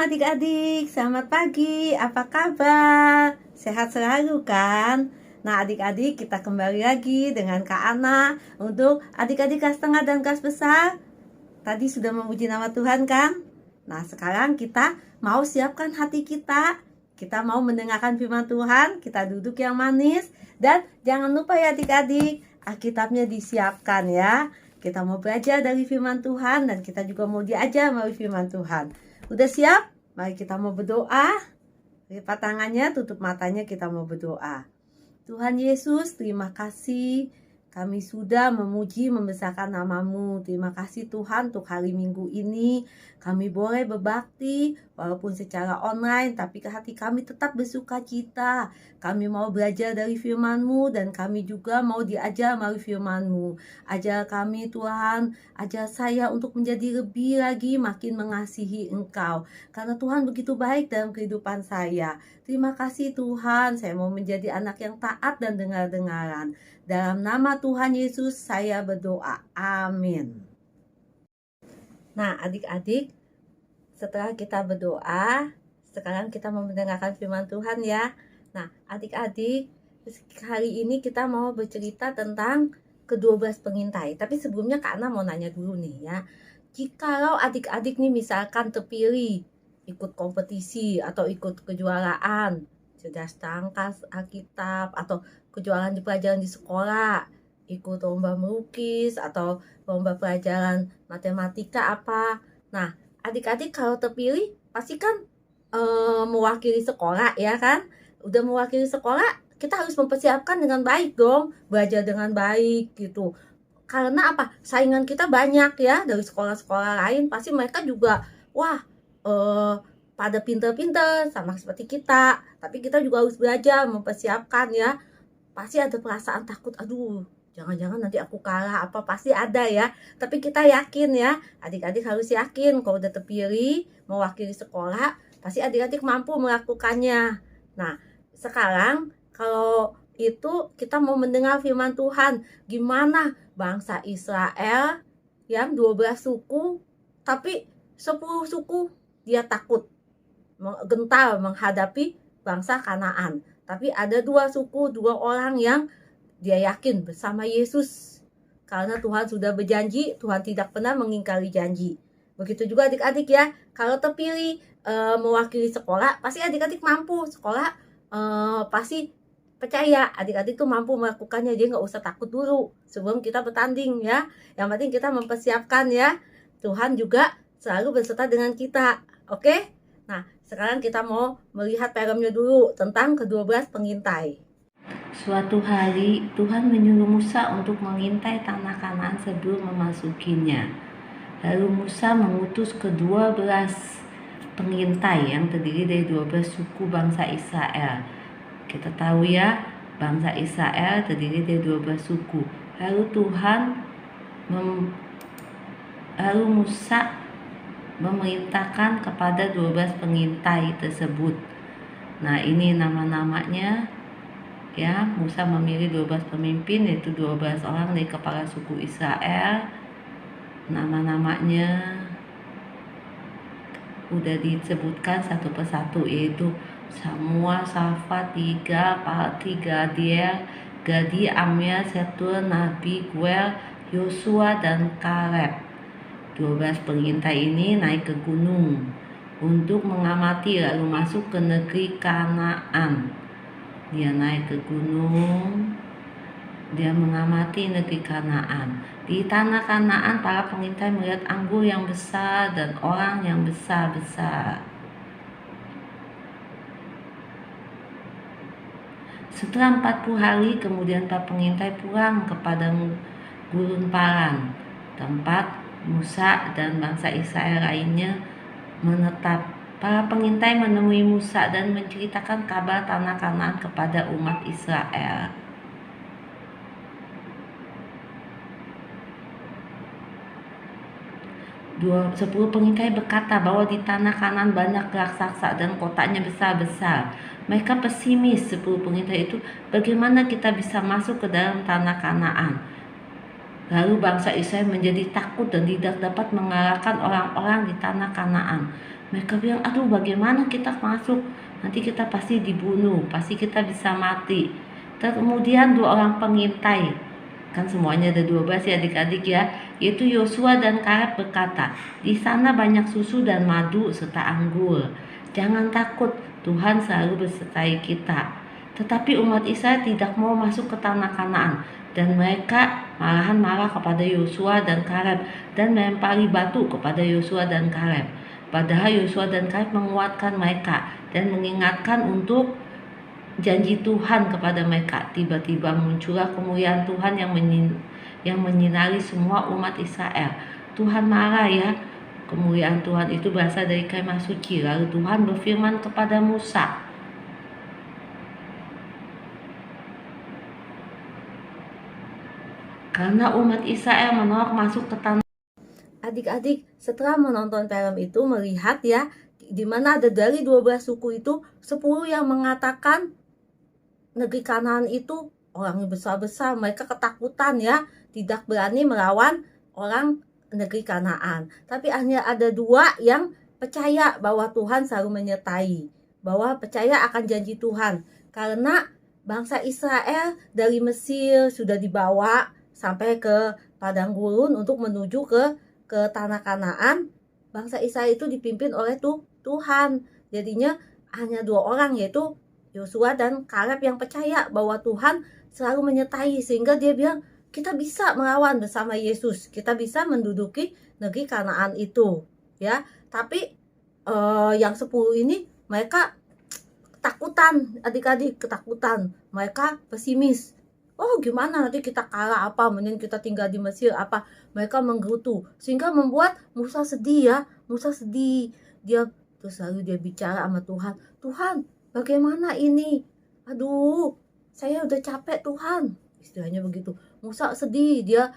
adik-adik, selamat pagi, apa kabar? Sehat selalu kan? Nah adik-adik, kita kembali lagi dengan Kak Ana untuk adik-adik kelas tengah dan kelas besar. Tadi sudah memuji nama Tuhan kan? Nah sekarang kita mau siapkan hati kita. Kita mau mendengarkan firman Tuhan, kita duduk yang manis. Dan jangan lupa ya adik-adik, Alkitabnya disiapkan ya. Kita mau belajar dari firman Tuhan dan kita juga mau diajar melalui firman Tuhan. Udah siap? Mari kita mau berdoa. Lipat tangannya, tutup matanya, kita mau berdoa. Tuhan Yesus, terima kasih. Kami sudah memuji membesarkan nama-Mu. Terima kasih Tuhan untuk hari Minggu ini. Kami boleh berbakti walaupun secara online, tapi ke hati kami tetap bersuka cita. Kami mau belajar dari firman-Mu dan kami juga mau diajar melalui firman-Mu. Ajar kami Tuhan, ajar saya untuk menjadi lebih lagi makin mengasihi Engkau. Karena Tuhan begitu baik dalam kehidupan saya. Terima kasih Tuhan, saya mau menjadi anak yang taat dan dengar-dengaran. Dalam nama Tuhan Yesus saya berdoa. Amin. Nah adik-adik, setelah kita berdoa, sekarang kita mau mendengarkan firman Tuhan ya. Nah adik-adik, hari ini kita mau bercerita tentang ke-12 pengintai. Tapi sebelumnya Kak Ana mau nanya dulu nih ya. Jikalau adik-adik nih misalkan terpilih ikut kompetisi atau ikut kejuaraan, cerdas tangkas Alkitab, atau kejuaraan di pelajaran di sekolah, ikut lomba melukis atau lomba pelajaran matematika apa. Nah, adik-adik kalau terpilih pasti kan mewakili sekolah ya kan? Udah mewakili sekolah, kita harus mempersiapkan dengan baik dong, belajar dengan baik gitu. Karena apa? Saingan kita banyak ya dari sekolah-sekolah lain, pasti mereka juga wah pada pinter-pinter sama seperti kita. Tapi kita juga harus belajar mempersiapkan ya. Pasti ada perasaan takut, aduh jangan-jangan nanti aku kalah apa, pasti ada ya. Tapi kita yakin ya, adik-adik harus yakin kalau udah terpilih mewakili sekolah, pasti adik-adik mampu melakukannya. Nah sekarang kalau itu kita mau mendengar firman Tuhan, gimana bangsa Israel yang 12 suku, tapi 10 suku dia takut gentar menghadapi bangsa Kanaan. Tapi ada 2 suku, 2 orang yang dia yakin bersama Yesus. Karena Tuhan sudah berjanji, Tuhan tidak pernah mengingkari janji. Begitu juga adik-adik ya, kalau terpilih mewakili sekolah, pasti adik-adik mampu. Sekolah pasti percaya adik-adik tuh mampu melakukannya, jadi nggak usah takut dulu sebelum kita bertanding ya. Yang penting kita mempersiapkan ya. Tuhan juga selalu beserta dengan kita, oke? Nah, sekarang kita mau melihat filmnya dulu tentang ke-12 pengintai. Suatu hari Tuhan menyuruh Musa untuk mengintai tanah Kanaan sebelum memasukinya. Lalu Musa mengutus ke-12 pengintai yang terdiri dari 12 suku bangsa Israel. Kita tahu ya, bangsa Israel terdiri dari 12 suku. Lalu Musa memerintahkan kepada 12 pengintai tersebut. Nah, ini nama-namanya ya. Musa memilih 12 pemimpin, yaitu 12 orang dari kepala suku Israel. Nama-namanya udah disebutkan satu persatu, yaitu Samua, Safat, Tiga, Palti, Gadiel, Gadi, Amir, Setur, Nabi, Guel, Yosua, dan Kaleb. 12 pengintai ini naik ke gunung untuk mengamati lalu masuk ke negeri Kanaan. Dia naik ke gunung, dia mengamati negeri Kanaan. Di tanah Kanaan para pengintai melihat anggur yang besar dan orang yang besar-besar. Setelah 40 hari kemudian para pengintai pulang kepada gurun Paran, tempat Musa dan bangsa Israel lainnya menetap. Para pengintai menemui Musa dan menceritakan kabar tanah Kanaan kepada umat Israel. Sepuluh pengintai berkata bahwa di tanah Kanaan banyak raksasa dan kotanya besar-besar. Mereka pesimis, 10 pengintai itu, bagaimana kita bisa masuk ke dalam tanah Kanaan? Lalu bangsa Israel menjadi takut dan tidak dapat mengalahkan orang-orang di tanah Kanaan. Mereka bilang, aduh bagaimana kita masuk, nanti kita pasti dibunuh, pasti kita bisa mati. Kemudian 2 orang pengintai, kan semuanya ada 12 ya adik-adik ya, yaitu Yosua dan Kaleb berkata, di sana banyak susu dan madu serta anggur. Jangan takut, Tuhan selalu bersertai kita. Tetapi umat Israel tidak mau masuk ke tanah Kanaan, dan mereka malahan marah kepada Yosua dan Kaleb dan melempari batu kepada Yosua dan Kaleb. Padahal Yosua dan Kaleb menguatkan mereka dan mengingatkan untuk janji Tuhan kepada mereka. Tiba-tiba muncullah kemuliaan Tuhan yang menyinari semua umat Israel. Tuhan marah ya. Kemuliaan Tuhan itu berasal dari kemah suci. Lalu Tuhan berfirman kepada Musa, karena umat Israel menolak masuk ke tanah. Adik-adik setelah menonton film itu melihat ya, di mana ada dari 12 suku itu 10 yang mengatakan negeri Kanaan itu orangnya besar-besar, mereka ketakutan ya, tidak berani melawan orang negeri Kanaan. Tapi hanya ada 2 yang percaya bahwa Tuhan selalu menyertai, bahwa percaya akan janji Tuhan. Karena bangsa Israel dari Mesir sudah dibawa sampai ke padang gurun untuk menuju ke tanah Kanaan. Bangsa Israel itu dipimpin oleh Tuhan. Jadinya hanya 2 orang, yaitu Yosua dan Kaleb, yang percaya bahwa Tuhan selalu menyertai, sehingga dia bilang kita bisa melawan bersama Yesus, kita bisa menduduki negeri Kanaan itu ya. Tapi yang 10 ini mereka ketakutan, adik-adik, ketakutan, mereka pesimis. Oh gimana nanti kita kalah, apa mending kita tinggal di Mesir, apa, mereka menggerutu, sehingga membuat Musa sedih ya. Musa sedih, dia terus lalu dia bicara sama Tuhan, Tuhan bagaimana ini, aduh saya udah capek Tuhan, istilahnya begitu. Musa sedih, dia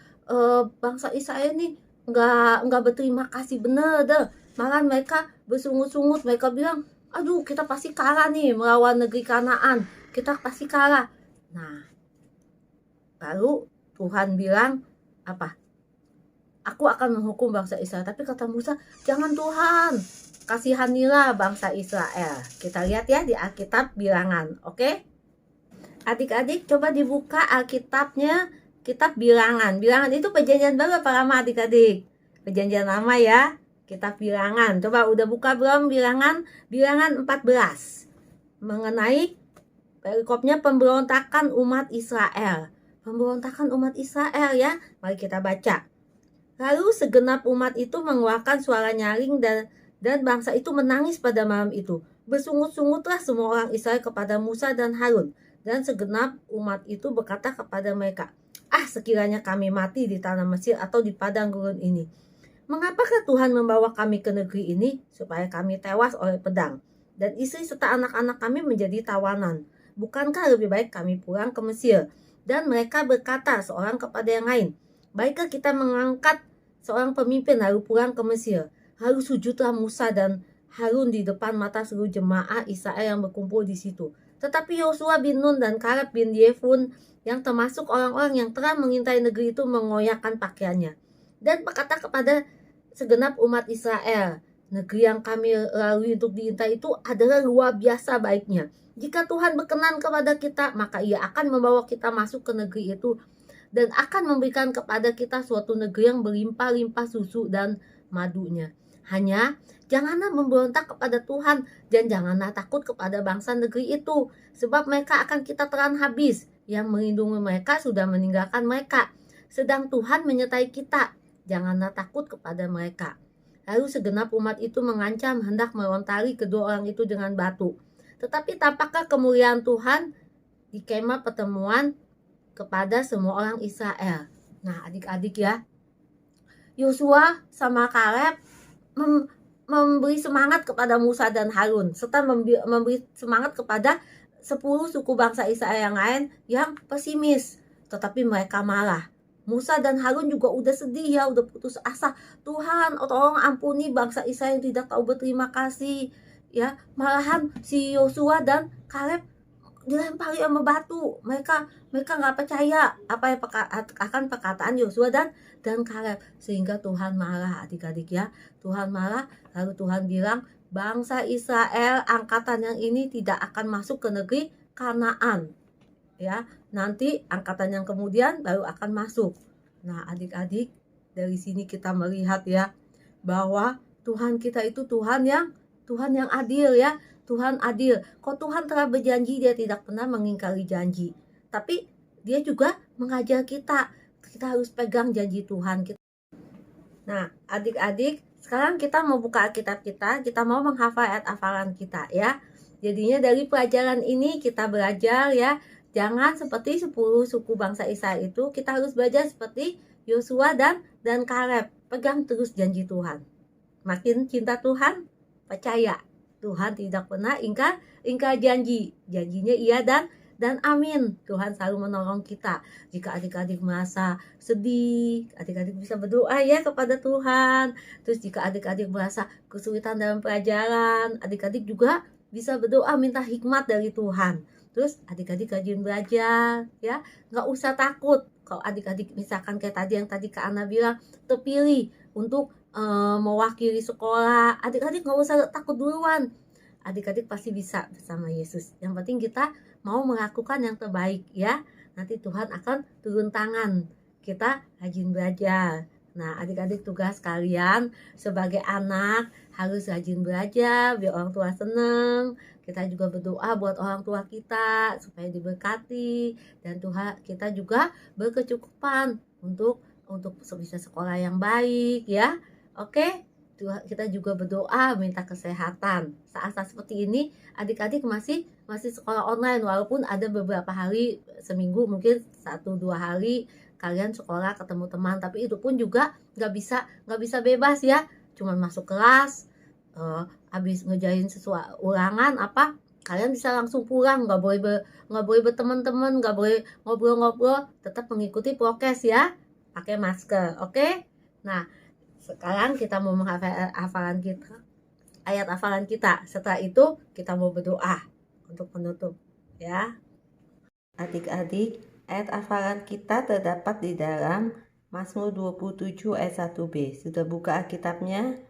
bangsa Israel ini nggak berterima kasih bener deh, malah mereka bersungut-sungut, mereka bilang aduh kita pasti kalah nih melawan negeri Kanaan, kita pasti kalah. Nah lalu Tuhan bilang apa? Aku akan menghukum bangsa Israel. Tapi kata Musa, jangan Tuhan, kasihanilah bangsa Israel. Kita lihat ya di Alkitab Bilangan, oke? Adik-adik coba dibuka Alkitabnya, kitab Bilangan. Bilangan itu perjanjian baru apa lama adik-adik? Perjanjian lama ya, kitab Bilangan. Coba udah buka belum Bilangan? Bilangan 14. Mengenai perikopnya pemberontakan umat Israel. Pemberontakan umat Israel ya. Mari kita baca. Lalu segenap umat itu mengeluarkan suara nyaring dan bangsa itu menangis pada malam itu. Bersungut-sungutlah semua orang Israel kepada Musa dan Harun. Dan segenap umat itu berkata kepada mereka, ah sekiranya kami mati di tanah Mesir atau di padang gurun ini. Mengapakah Tuhan membawa kami ke negeri ini supaya kami tewas oleh pedang dan istri serta anak-anak kami menjadi tawanan? Bukankah lebih baik kami pulang ke Mesir? Dan mereka berkata seorang kepada yang lain, baiklah kita mengangkat seorang pemimpin lalu pulang ke Mesir. Lalu sujudlah Musa dan Harun di depan mata seluruh jemaah Israel yang berkumpul di situ. Tetapi Yosua bin Nun dan Kaleb bin Yefun yang termasuk orang-orang yang telah mengintai negeri itu mengoyakkan pakaiannya dan berkata kepada segenap umat Israel, negeri yang kami lalui untuk diintai itu adalah luar biasa baiknya. Jika Tuhan berkenan kepada kita, maka Ia akan membawa kita masuk ke negeri itu dan akan memberikan kepada kita suatu negeri yang berlimpah-limpah susu dan madunya. Hanya janganlah memberontak kepada Tuhan dan janganlah takut kepada bangsa negeri itu, sebab mereka akan kita telan habis. Yang melindungi mereka sudah meninggalkan mereka, sedang Tuhan menyertai kita. Janganlah takut kepada mereka. Lalu segenap umat itu mengancam hendak melontari kedua orang itu dengan batu. Tetapi tampaklah kemuliaan Tuhan di kemah pertemuan kepada semua orang Israel. Nah adik-adik ya, Yosua sama Kaleb memberi semangat kepada Musa dan Harun, serta memberi semangat kepada 10 suku bangsa Israel yang lain yang pesimis. Tetapi mereka malah, Musa dan Harun juga udah sedih ya, udah putus asa. Tuhan tolong ampuni bangsa Israel yang tidak tahu berterima kasih ya. Malahan si Yosua dan Kaleb dilempari sama batu. Mereka nggak percaya apa yang akan perkataan Yosua dan Kaleb, sehingga Tuhan marah adik-adik ya. Tuhan marah, lalu Tuhan bilang bangsa Israel angkatan yang ini tidak akan masuk ke negeri Kanaan. Ya, nanti angkatan yang kemudian baru akan masuk. Nah, adik-adik, dari sini kita melihat ya bahwa Tuhan kita itu Tuhan yang adil ya. Tuhan adil. Kok Tuhan telah berjanji, dia tidak pernah mengingkari janji. Tapi dia juga mengajar kita harus pegang janji Tuhan. Nah, adik-adik, sekarang kita mau buka Alkitab kita mau menghafal ayat hafalan kita ya. Jadinya dari pelajaran ini kita belajar ya, jangan seperti 10 suku bangsa Israel itu, kita harus belajar seperti Yosua dan Kaleb. Pegang terus janji Tuhan. Makin cinta Tuhan, percaya Tuhan tidak pernah ingkar janji. Janjinya iya dan amin. Tuhan selalu menolong kita. Jika adik-adik merasa sedih, adik-adik bisa berdoa ya kepada Tuhan. Terus jika adik-adik merasa kesulitan dalam pelajaran, adik-adik juga bisa berdoa minta hikmat dari Tuhan. Terus adik-adik rajin belajar ya, nggak usah takut. Kalau adik-adik misalkan kayak tadi yang tadi Kak Ana bilang terpilih untuk mewakili sekolah, adik-adik nggak usah takut duluan. Adik-adik pasti bisa bersama Yesus. Yang penting kita mau melakukan yang terbaik ya. Nanti Tuhan akan turun tangan. Kita rajin belajar. Nah, adik-adik tugas kalian sebagai anak harus rajin belajar biar orang tua seneng. Kita juga berdoa buat orang tua kita supaya diberkati dan Tuhan kita juga berkecukupan untuk bisa sekolah yang baik ya. Oke? Kita juga berdoa minta kesehatan. Saat-saat seperti ini adik-adik masih sekolah online, walaupun ada beberapa hari seminggu mungkin 1-2 hari kalian sekolah ketemu teman, tapi itu pun juga nggak bisa bebas ya, cuman masuk kelas habis ngerjain sesuatu ulangan apa kalian bisa langsung pulang, nggak boleh berteman-teman, nggak boleh ngobrol-ngobrol, tetap mengikuti prokes ya, pakai masker. Oke? Nah, sekarang kita mau menghafal ayat hafalan kita. Setelah itu kita mau berdoa untuk penutup ya. Adik-adik, ayat hafalan kita terdapat di dalam Mazmur 27 ayat 1b. Sudah buka Alkitabnya?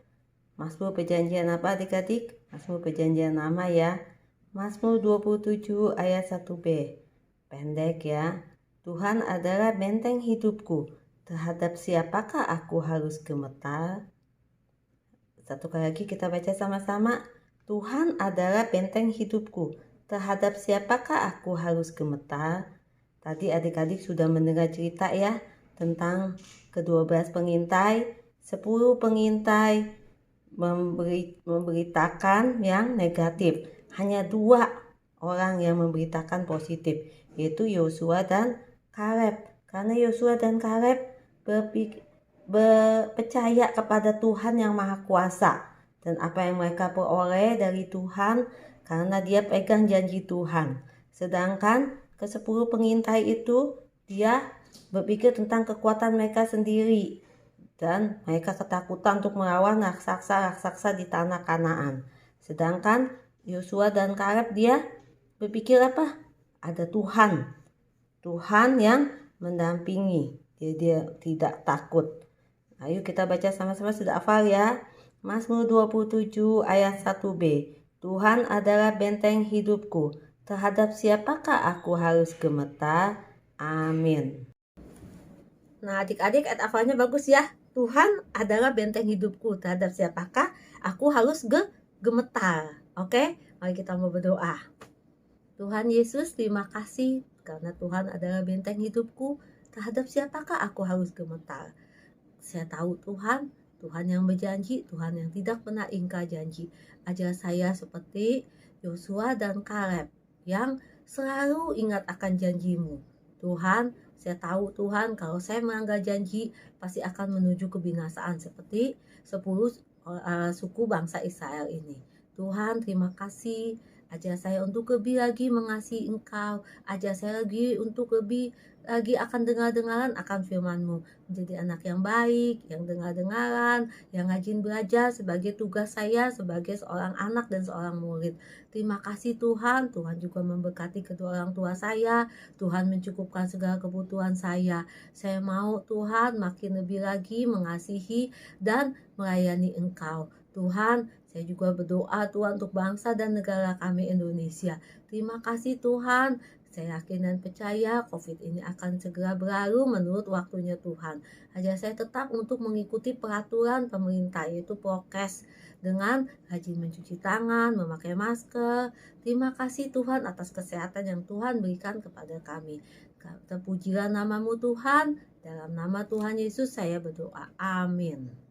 Mazmur perjanjian apa adik-adik? Mazmur perjanjian lama ya. Mazmur 27 ayat 1b. Pendek ya. Tuhan adalah benteng hidupku. Terhadap siapakah aku harus gemetar? Satu kali lagi kita baca sama-sama. Tuhan adalah benteng hidupku. Terhadap siapakah aku harus gemetar? Tadi adik-adik sudah mendengar cerita ya tentang ke-12 pengintai. 10 pengintai memberitakan yang negatif. Hanya 2 orang yang memberitakan positif, yaitu Yosua dan Kaleb. Karena Yosua dan Kaleb percaya kepada Tuhan yang Maha Kuasa dan apa yang mereka peroleh dari Tuhan karena dia pegang janji Tuhan. Sedangkan ke-10 pengintai itu dia berpikir tentang kekuatan mereka sendiri dan mereka ketakutan untuk melawan raksasa di tanah Kanaan. Sedangkan Yosua dan Kaleb dia berpikir apa? Ada Tuhan yang mendampingi. Dia tidak takut. Ayo kita baca sama-sama, sudah hafal ya. Mazmur 27 ayat 1b. Tuhan adalah benteng hidupku. Terhadap siapakah aku harus gemetar? Amin. Nah adik-adik ayat hafalnya bagus ya. Tuhan adalah benteng hidupku. Terhadap siapakah aku harus gemetar. Oke? Mari kita mau berdoa. Tuhan Yesus, terima kasih karena Tuhan adalah benteng hidupku. Terhadap siapakah aku harus gemetar? Saya tahu Tuhan yang berjanji, Tuhan yang tidak pernah ingkar janji. Ajar saya seperti Yosua dan Kaleb yang selalu ingat akan janjimu. Tuhan, saya tahu Tuhan kalau saya melanggar janji pasti akan menuju kebinasaan seperti 10 suku bangsa Israel ini. Tuhan, terima kasih. Ajar saya untuk lebih lagi mengasihi Engkau. Ajar saya lagi untuk lebih lagi akan dengar-dengaran akan firman-Mu. Menjadi anak yang baik, yang dengar-dengaran, yang rajin belajar sebagai tugas saya sebagai seorang anak dan seorang murid. Terima kasih Tuhan. Tuhan juga memberkati kedua orang tua saya. Tuhan mencukupkan segala kebutuhan saya. Saya mau Tuhan makin lebih lagi mengasihi dan melayani Engkau. Tuhan, Saya juga berdoa Tuhan untuk bangsa dan negara kami Indonesia. Terima kasih Tuhan. Saya yakin dan percaya COVID ini akan segera berlalu menurut waktunya Tuhan. Ajar saya tetap untuk mengikuti peraturan pemerintah yaitu prokes dengan rajin mencuci tangan, memakai masker. Terima kasih Tuhan atas kesehatan yang Tuhan berikan kepada kami. Terpujilah namamu Tuhan. Dalam nama Tuhan Yesus saya berdoa. Amin.